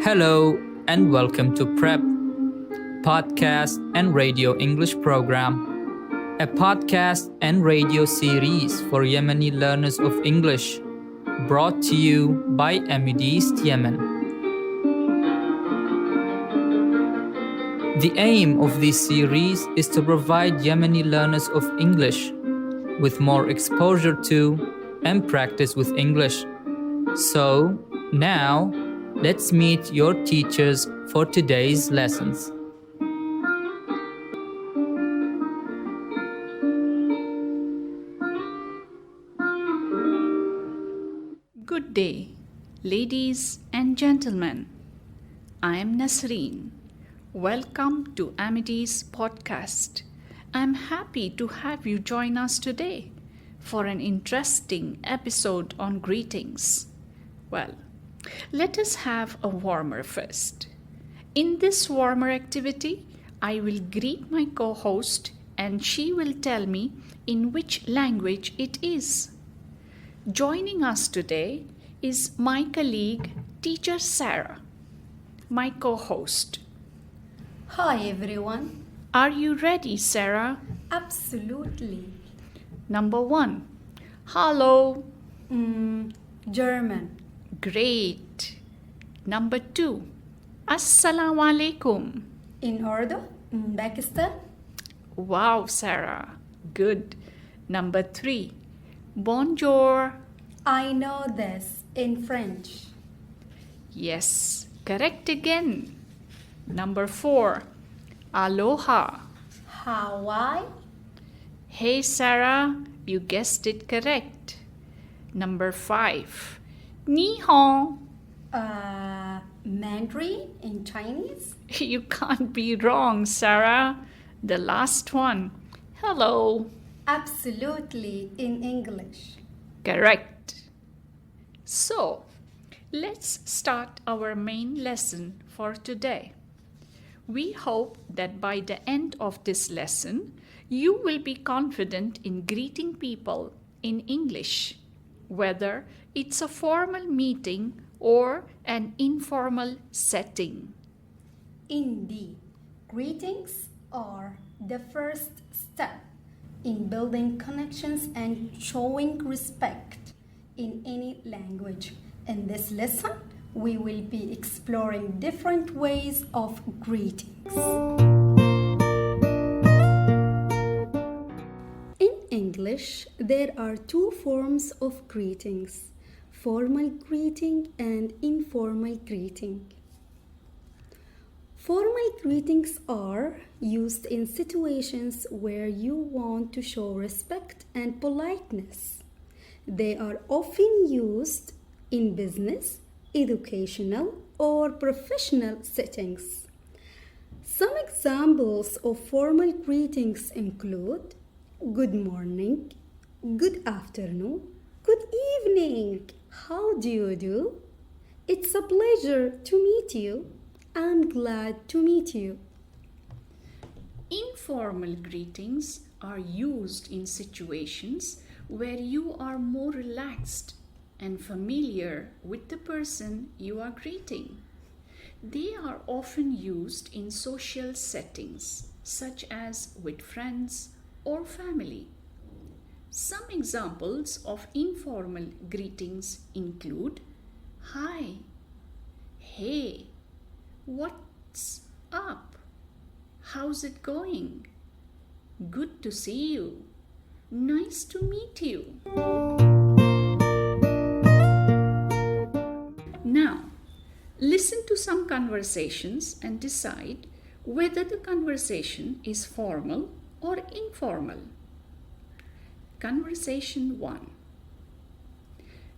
Hello and welcome to PrEP, Podcast and Radio English Program, a podcast and radio series for Yemeni learners of English, brought to you by Amideast, Yemen. The aim of this series is to provide Yemeni learners of English with more exposure to and practice with English. So, now, let's meet your teachers for today's lessons. Good day, ladies and gentlemen. I am Nasreen. Welcome to Amideast podcast. I'm happy to have you join us today for an interesting episode on greetings. Well, let us have a warmer first. In this warmer activity, I will greet my co-host and she will tell me in which language it is. Joining us today is my colleague, teacher Sarah, my co-host. Hi everyone. Are you ready, Sarah? Absolutely. Number 1. Hello. German. Great. Number 2. Assalamu alaikum. In Urdu, Pakistan. Wow, Sarah. Good. Number 3. Bonjour. I know this in French. Yes, correct again. Number 4. Aloha. Hawaii. Hey, Sarah, you guessed it correct. Number 5. Ni hao. Mandarin in Chinese. You can't be wrong, Sarah. The last one. Hello. Absolutely in English. Correct. So, let's start our main lesson for today. We hope that by the end of this lesson, you will be confident in greeting people in English, whether it's a formal meeting or an informal setting. Indeed, greetings are the first step in building connections and showing respect in any language. In this lesson, we will be exploring different ways of greetings. In English, there are two forms of greetings: formal greeting and informal greeting. Formal greetings are used in situations where you want to show respect and politeness. They are often used in business, educational, or professional settings. Some examples of formal greetings include good morning, good afternoon, good evening, how do you do? It's a pleasure to meet you. I'm glad to meet you. Informal greetings are used in situations where you are more relaxed and familiar with the person you are greeting. They are often used in social settings, such as with friends or family. Some examples of informal greetings include hi, hey, what's up, how's it going, good to see you, nice to meet you. Now, listen to some conversations and decide whether the conversation is formal or informal. Conversation 1.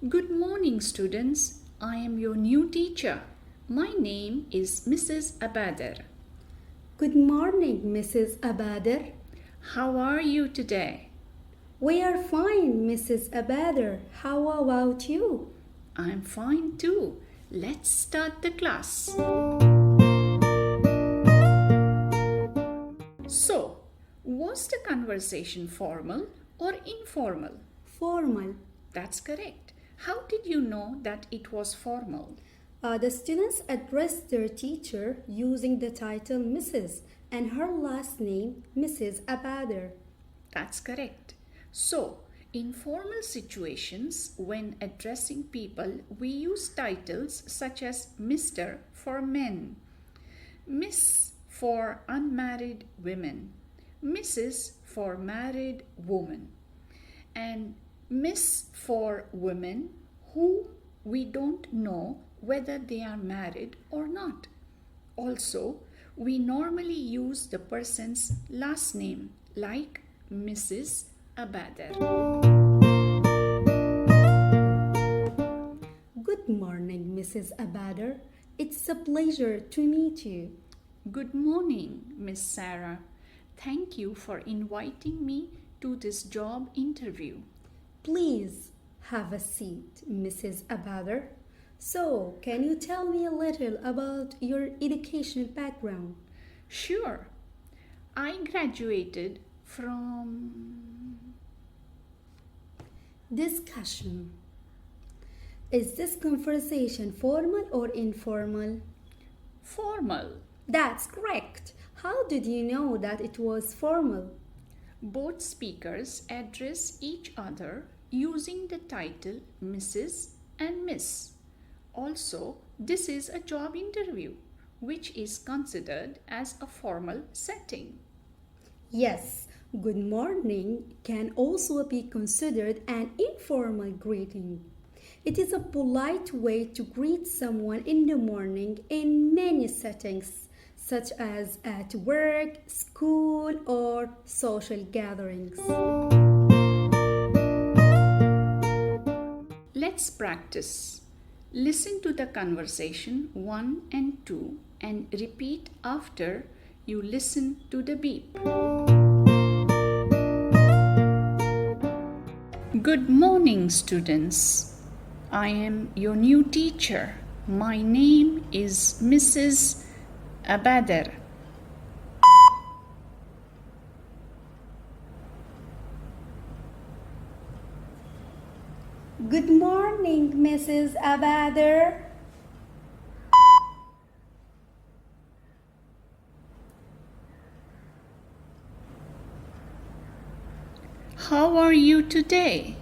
Good morning, students. I am your new teacher. My name is Mrs. Abader. Good morning, Mrs. Abader. How are you today? We are fine, Mrs. Abader. How about you? I'm fine too. Let's start the class. So, was the conversation formal or informal? Formal. That's correct. How did you know that it was formal? The students addressed their teacher using the title Mrs. and her last name Mrs. Abader. That's correct. So, in formal situations, when addressing people, we use titles such as Mr. for men, Miss for unmarried women, Mrs. for married woman, and Miss for women whom we don't know whether they are married or not. Also, we normally use the person's last name like Mrs. Abader. Good morning, Mrs. Abader. It's a pleasure to meet you. Good morning, Miss Sarah. Thank you for inviting me to this job interview. Please have a seat, Mrs. Abader. So, can you tell me a little about your educational background? Sure. I graduated from... Discussion. Is this conversation formal or informal? Formal. That's correct. How did you know that it was formal? Both speakers address each other using the title Mrs. and Miss. Also, this is a job interview, which is considered as a formal setting. Yes, good morning can also be considered an informal greeting. It is a polite way to greet someone in the morning in many settings, such as at work, school, or social gatherings. Let's practice. Listen to the conversation 1 and 2 and repeat after you listen to the beep. Good morning, students. I am your new teacher. My name is Mrs. Abader. Good morning, Mrs. Abader. How are you today?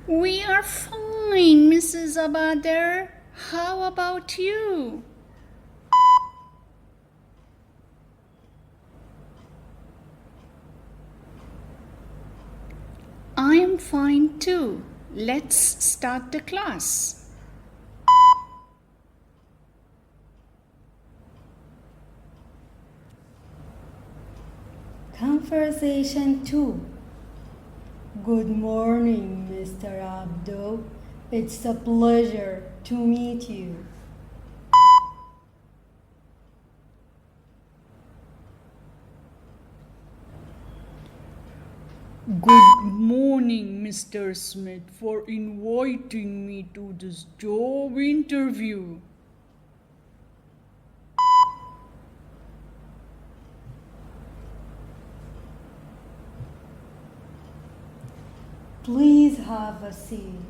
We are fine, Mrs. Abader. How about you? I am fine too. Let's start the class. Conversation 2. Good morning, Mr. Abdo. It's a pleasure to meet you. Good morning, Mr. Smith, for inviting me to this job interview. Please have a seat.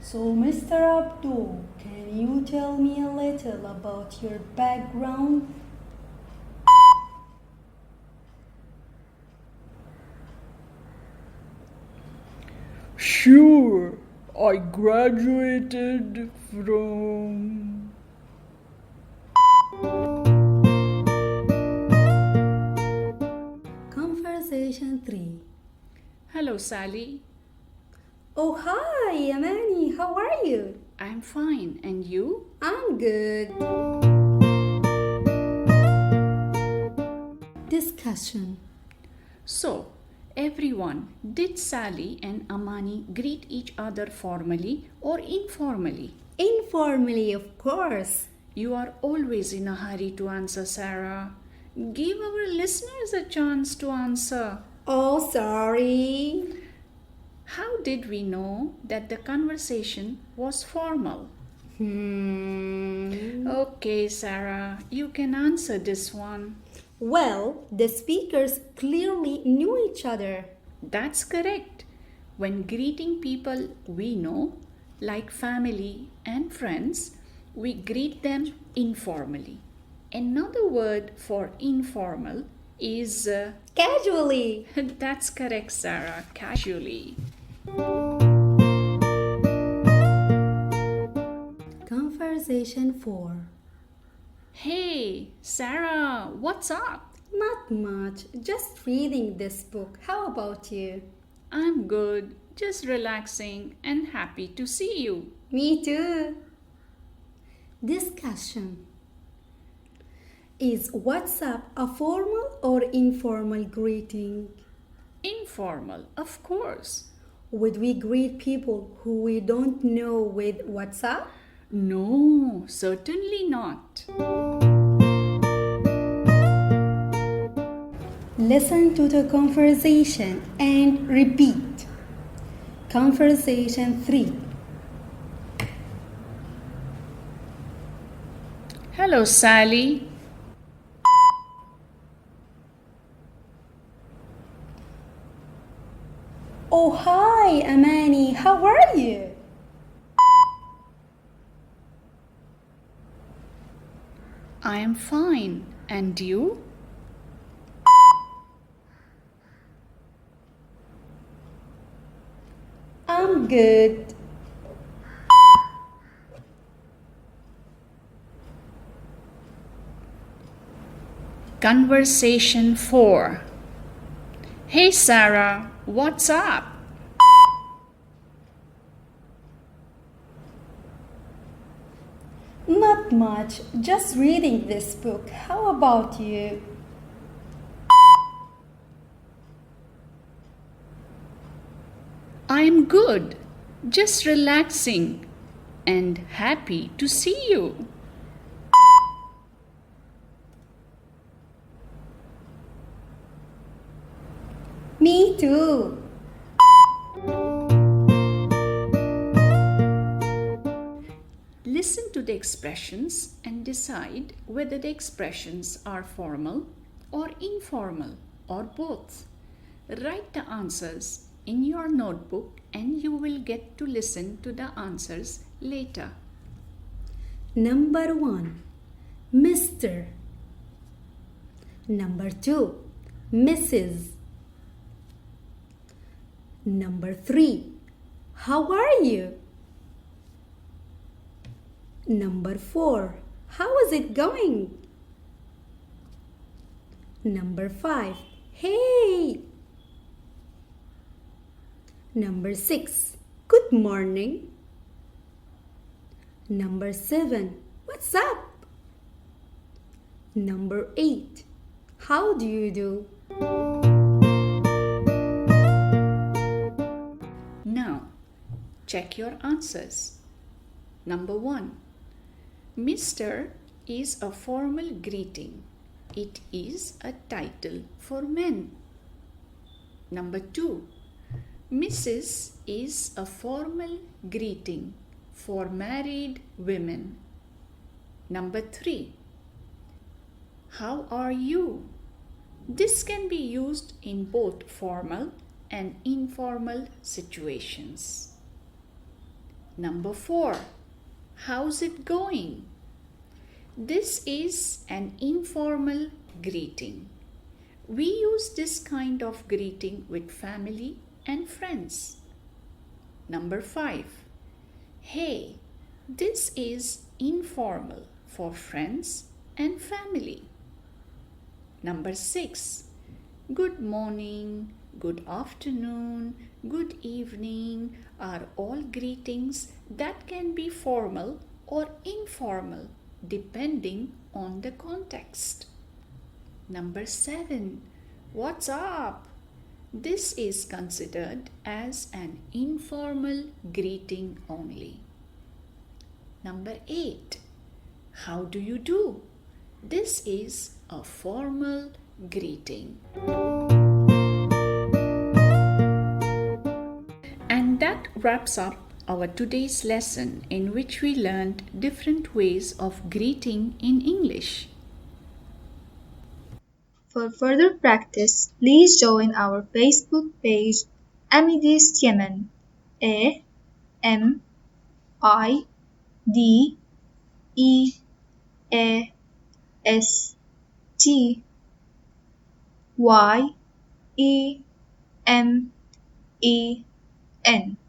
So, Mr. Abdo, can you tell me a little about your background? Sure, I graduated from... Conversation 3. Hello, Sally. Oh, hi, Amani. How are you? I'm fine. And you? I'm good. Discussion. So, everyone, did Sally and Amani greet each other formally or informally? Informally, of course. You are always in a hurry to answer, Sarah. Give our listeners a chance to answer. Oh, sorry. How did we know that the conversation was formal? Hmm. Okay, Sarah, you can answer this one. Well, the speakers clearly knew each other. That's correct. When greeting people we know, like family and friends, we greet them informally. Another word for informal is Casually. that's correct, Sarah, casually. Conversation 4. Hey, Sarah, what's up? Not much, just reading this book. How about you? I'm good, just relaxing and happy to see you. Me too. Discussion. Is WhatsApp a formal or informal greeting? Informal, of course. Would we greet people who we don't know with WhatsApp? No, certainly not. Listen to the conversation and repeat. Conversation 3. Hello, Sally. Oh, hi, Amani. How are you? I am fine. And you? I'm good. Conversation 4. Hey, Sarah, what's up? Not much, just reading this book. How about you? I'm good, just relaxing and happy to see you. Me too. Listen to the expressions and decide whether the expressions are formal or informal or both. Write the answers in your notebook and you will get to listen to the answers later. Number 1. Mr. Number 2. Mrs. Number 3. How are you? Number 4. How is it going? Number 5. Hey! Number 6. Good morning. Number 7. What's up? Number 8. How do you do? Now, check your answers. Number 1. Mr. is a formal greeting. It is a title for men. Number 2. Mrs. is a formal greeting for married women. Number 3. How are you? This can be used in both formal and informal situations. Number 4. How's it going? This is an informal greeting. We use this kind of greeting with family and friends. Number 5. Hey, this is informal for friends and family. Number 6. Good morning, good afternoon, good evening are all greetings that can be formal or informal depending on the context. Number 7. What's up? This is considered as an informal greeting only. Number 8. How do you do? This is a formal greeting. And that wraps up our today's lesson in which we learned different ways of greeting in English. For further practice, please join our Facebook page Amideast Yemen. AMIDEASTYEMEN